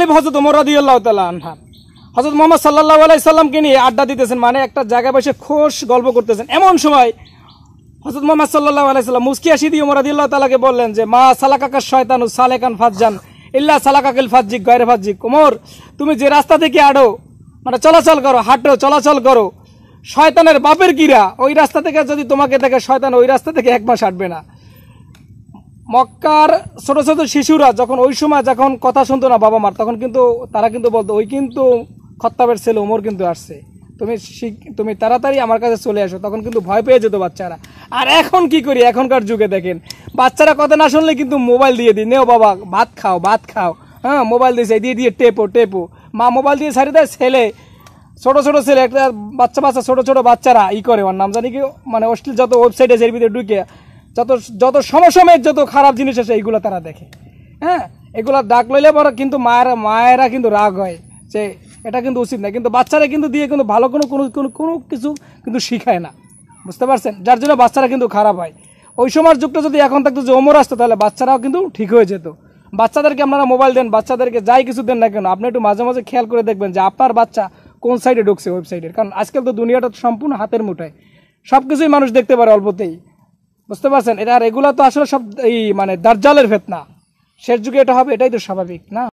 খালিফ হযরত ওমর রাদিয়াল্লাহু তাআলা আনহু হযরত মুহাম্মদ সাল্লাল্লাহু আলাইহি সাল্লামকে নিয়ে আড্ডা দিতেছেন, মানে একটা জায়গায় বসে খোশ গল্প করতেছেন। এমন সময় হযরত মুহাম্মদ সাল্লাল্লাহু আলাইহি সাল্লাম মুস্কি হাসি দিয়ে ওমর রাদিয়াল্লাহু তাআলাকে বললেন যে মা সালাকাকা শয়তানু সালেকান ফাজ্জান ইল্লা সালাকাকিল ফাজ্জিক গায়রে ফাজ্জিক। ওমর, তুমি যে রাস্তা থেকে আড়ো, মানে চলাচল করো, হাঁটো, চলাচল করো, শয়তানের বাপের কিরা ওই রাস্তা থেকে যদি তোমাকে দেখে, শয়তান ওই রাস্তা থেকে এক মাস হাঁটবে না। মক্কার ছোট ছোট শিশুরা যখন ওই সময় যখন কথা শুনতো না বাবা মার, তখন কিন্তু তারা কিন্তু বলতো ওই কিন্তু খত্তাবের ছেলে ওমর কিন্তু আসছে, তুমি তাড়াতাড়ি আমার কাছে চলে আসো। তখন কিন্তু ভয় পেয়ে যেত বাচ্চারা। আর এখন কি করি, এখনকার যুগে দেখেন বাচ্চারা কথা না শুনলে কিন্তু মোবাইল দিয়ে দিই, নেও বাবা ভাত খাও, হ্যাঁ মোবাইল দিয়েছে, দিয়ে টেপো মা মোবাইল দিয়ে ছাড়ি দেয়। ছেলে ছোট ছেলে, একটা বাচ্চা ছোট বাচ্চারা করে, ওর নাম জানি কি, মানে অশ্লীল যত ওয়েবসাইট আছে এর ভিতরে ঢুকে যত সমসাময়িক যত খারাপ জিনিস আছে এইগুলো তারা দেখে। হ্যাঁ, এগুলো ডাক লইলে পরে কিন্তু মায়েরা কিন্তু রাগ হয় যে এটা কিন্তু উচিত না, কিন্তু বাচ্চারা কিন্তু দিয়ে কিন্তু ভালো কোনো কিছু কিন্তু শিখায় না, বুঝতে পারছেন? যার জন্য বাচ্চারা কিন্তু খারাপ হয়। ওই সময়ের যুগটা যদি এখন থাকতো যে ওমর আসতো, তাহলে বাচ্চারাও কিন্তু ঠিক হয়ে যেত। বাচ্চাদেরকে আপনারা মোবাইল দেন, বাচ্চাদেরকে যাই কিছু দেন না কেন, আপনি একটু মাঝে মাঝে খেয়াল করে দেখবেন যে আপনার বাচ্চা কোন সাইডে ঢুকছে ওয়েবসাইটের। কারণ আজকাল তো দুনিয়াটা সম্পূর্ণ হাতের মুঠায়, সব কিছুই মানুষ দেখতে পারে অল্পতেই, বুঝতে পারছেন? এটা আর এগুলো তো আসলে সব এই মানে দাজ্জালের ফিতনা, শেষ যুগে এটা হবে, এটাই তো স্বাভাবিক না?